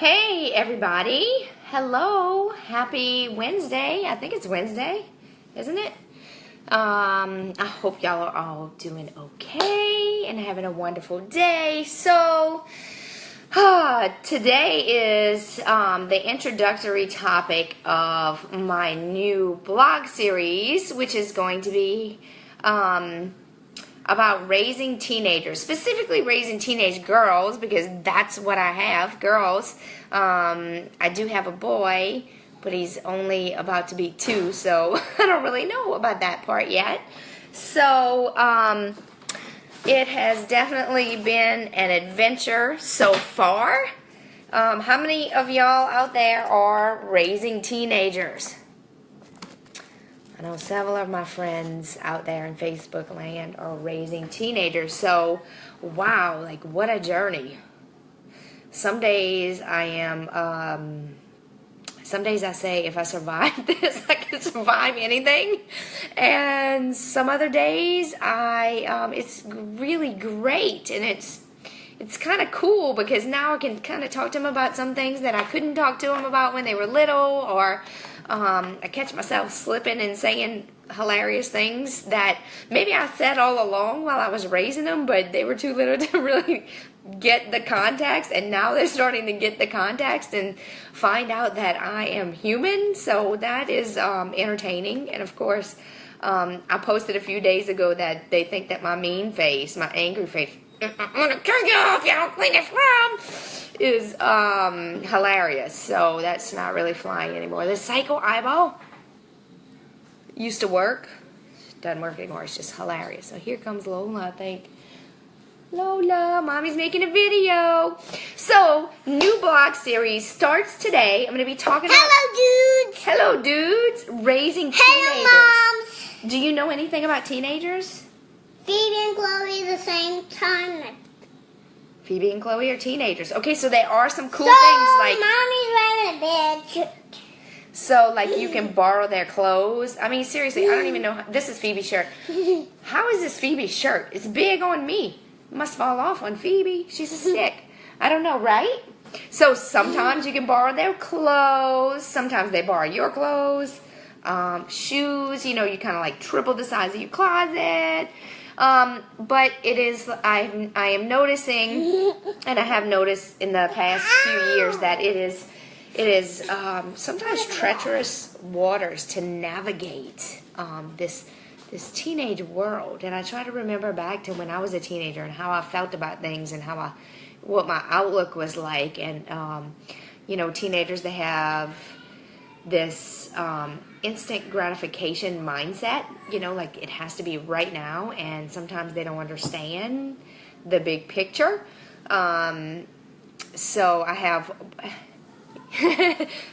Hey everybody, hello, happy Wednesday. I think it's Wednesday, isn't it? I hope y'all are all doing okay and having a wonderful day. So today is the introductory topic of my new blog series, which is going to be about raising teenagers, specifically raising teenage girls, because that's what I have, girls. I do have a boy, but he's only about to be 2, so I don't really know about that part yet. So it has definitely been an adventure so far. How many of y'all out there are raising teenagers? I know several of my friends out there in Facebook land are raising teenagers. So, wow, like what a journey. Some days I am, some days I say if I survive this, I can survive anything. And some other days it's really great, and it's kind of cool because now I can kind of talk to them about some things that I couldn't talk to them about when they were little, or I catch myself slipping and saying hilarious things that maybe I said all along while I was raising them, but they were too little to really get the context, and now they're starting to get the context and find out that I am human. So that is entertaining. And of course, I posted a few days ago that they think that my mean face, my angry face, I'm gonna kill you if you don't clean this room, is hilarious. So that's not really flying anymore. The psycho eyeball used to work, doesn't work anymore. It's just hilarious. So here comes Lola, I think. Lola, mommy's making a video. So new blog series starts today. I'm gonna be talking about hello dudes, raising teenagers. Hello moms. Do you know anything about teenagers? Phoebe and Chloe the same time. Phoebe and Chloe are teenagers. Okay, so there are some cool things like mommy's wearing a bitch. So like you can borrow their clothes. I mean seriously, I don't even know this is Phoebe's shirt. How is this Phoebe's shirt? It's big on me. It must fall off on Phoebe. She's a stick. I don't know, right? So sometimes you can borrow their clothes. Sometimes they borrow your clothes. Shoes, you kind of like triple the size of your closet. But it is, I am noticing, and I have noticed in the past few years that it is sometimes treacherous waters to navigate this teenage world. And I try to remember back to when I was a teenager and how I felt about things and what my outlook was like. And teenagers, they have this instant gratification mindset, like it has to be right now, and sometimes they don't understand the big picture. So I have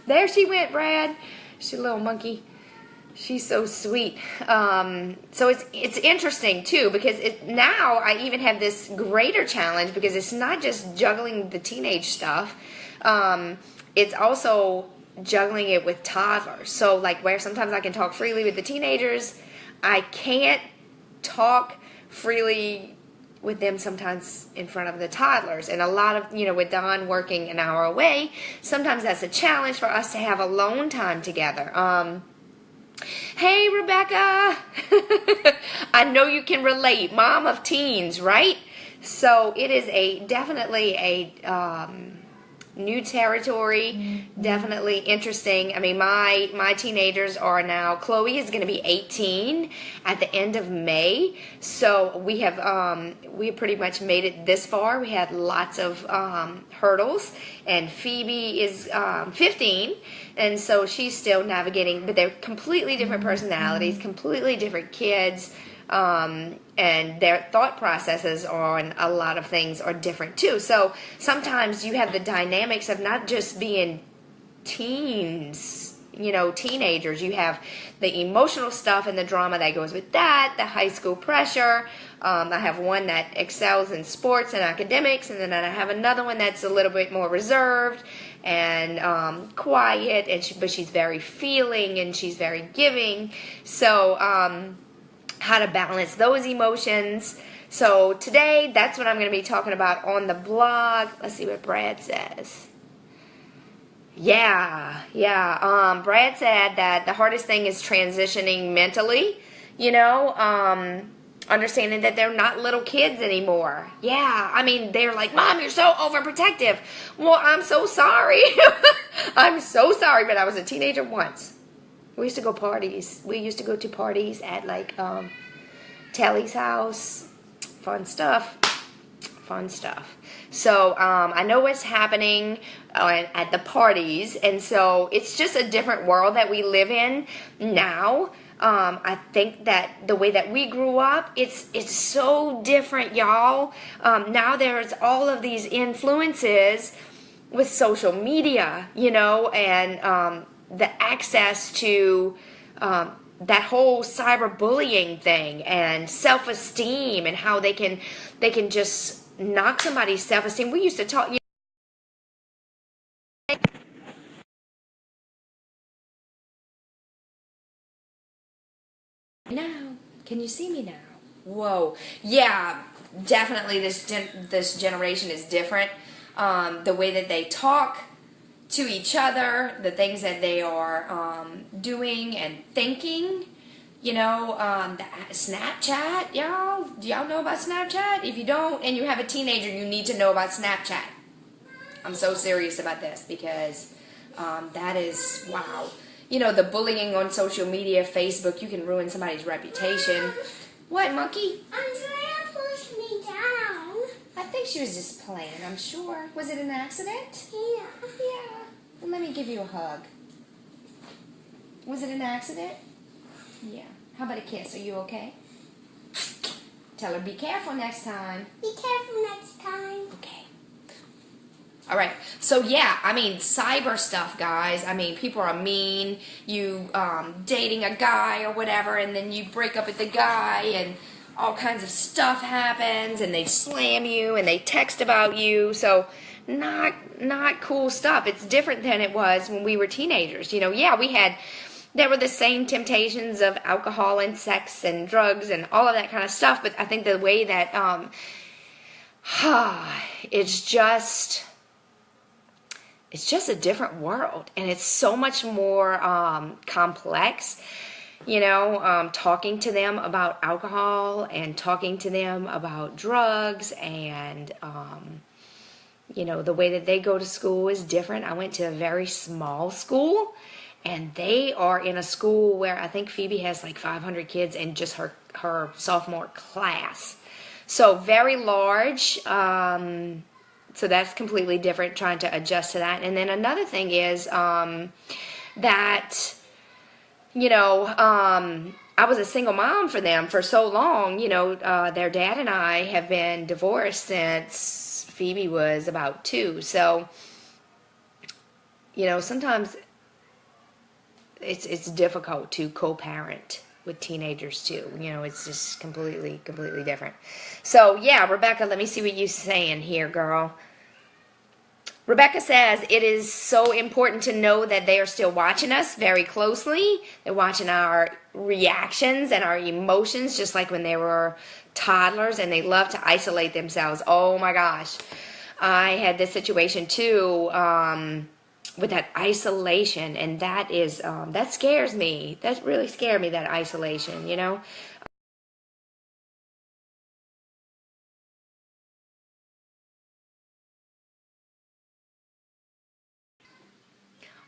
there she went, Brad. She's a little monkey. She's so sweet. So it's interesting too, because now I even have this greater challenge, because it's not just juggling the teenage stuff. It's also juggling it with toddlers. So like where sometimes I can talk freely with the teenagers, I can't talk freely with them sometimes in front of the toddlers. And a lot of, with Don working an hour away, sometimes that's a challenge for us to have alone time together. Hey Rebecca, I know you can relate, mom of teens, right? So it is definitely a new territory, definitely interesting. I mean, my teenagers are now, Chloe is going to be 18 at the end of May, so we have pretty much made it this far. We had lots of hurdles, and Phoebe is 15, and so she's still navigating, but they're completely different personalities, completely different kids. And their thought processes on a lot of things are different too. So sometimes you have the dynamics of not just being teens, teenagers. You have the emotional stuff and the drama that goes with that, the high school pressure. I have one that excels in sports and academics, and then I have another one that's a little bit more reserved and quiet, but she's very feeling and she's very giving. So how to balance those emotions. So today, that's what I'm going to be talking about on the blog. Let's see what Brad says. Yeah. Brad said that the hardest thing is transitioning mentally, understanding that they're not little kids anymore. Yeah, I mean, they're like, Mom, you're so overprotective. Well, I'm so sorry. I'm so sorry, but I was a teenager once. We used to go parties. We used to go to parties at like Telly's house. Fun stuff. So I know what's happening at the parties, and so it's just a different world that we live in now. I think that the way that we grew up, it's so different, y'all. Now there's all of these influences with social media, and the access to that whole cyberbullying thing and self-esteem and how they can just knock somebody's self-esteem. We used to talk. Now, can you see me now? Whoa, yeah, definitely. This generation is different. The way that they talk to each other, the things that they are doing and thinking. Snapchat, y'all. Do y'all know about Snapchat? If you don't, and you have a teenager, you need to know about Snapchat. I'm so serious about this because that is wow. The bullying on social media, Facebook, you can ruin somebody's reputation. What, monkey? Andrea pushed me down. I think she was just playing, I'm sure. Was it an accident? Yeah. Yeah. Well, let me give you a hug. Was it an accident? Yeah. How about a kiss? Are you okay? Tell her, be careful next time. Be careful next time. Okay. All right. So yeah, I mean, cyber stuff, guys. I mean, people are mean. You dating a guy or whatever, and then you break up with the guy, and all kinds of stuff happens, and they slam you, and they text about you. So not cool stuff. It's different than it was when we were teenagers. Yeah, there were the same temptations of alcohol and sex and drugs and all of that kind of stuff, but I think the way that it's just a different world, and it's so much more complex. Talking to them about alcohol and talking to them about drugs and the way that they go to school is different. I went to a very small school, and they are in a school where I think Phoebe has like 500 kids in just her sophomore class. So very large. So that's completely different, trying to adjust to that. And then another thing is that, I was a single mom for them for so long. Their dad and I have been divorced since Phoebe was about 2. So, sometimes it's difficult to co-parent with teenagers too. It's just completely different. So yeah, Rebecca, let me see what you're saying here, girl. Rebecca says, it is so important to know that they are still watching us very closely. They're watching our reactions and our emotions, just like when they were toddlers, and they love to isolate themselves. Oh my gosh. I had this situation too, with that isolation, and that is, that scares me. That really scared me, that isolation,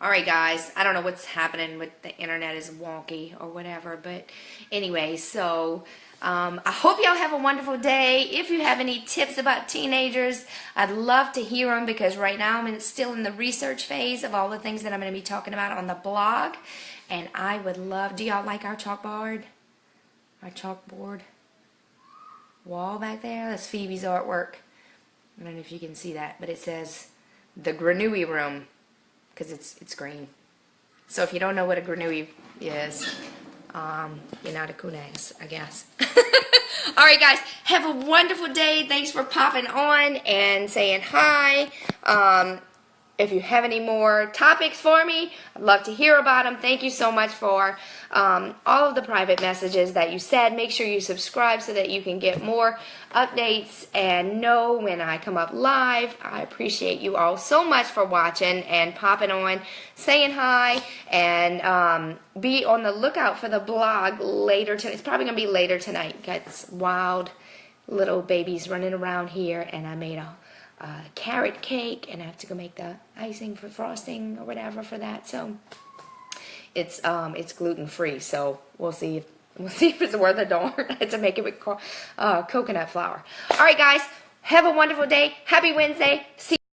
Alright guys, I don't know what's happening with the internet is wonky or whatever, but anyway, so I hope y'all have a wonderful day. If you have any tips about teenagers, I'd love to hear them, because right now I'm still in the research phase of all the things that I'm going to be talking about on the blog, and I would love, do y'all like our chalkboard? Our chalkboard wall back there? That's Phoebe's artwork. I don't know if you can see that, but it says the Granui Room, because it's green. So if you don't know what a Granui is, you're not a Kunags, I guess. Alright guys, have a wonderful day. Thanks for popping on and saying hi. if you have any more topics for me, I'd love to hear about them. Thank you so much for all of the private messages that you said. Make sure you subscribe so that you can get more updates and know when I come up live. I appreciate you all so much for watching and popping on, saying hi, and be on the lookout for the blog later tonight. It's probably going to be later tonight. Got wild little babies running around here, and I made a carrot cake, and I have to go make the icing for frosting or whatever for that. So it's gluten-free, so we'll see if it's worth it. Don't I have to make it with coconut flour. All right, guys, have a wonderful day. Happy Wednesday. See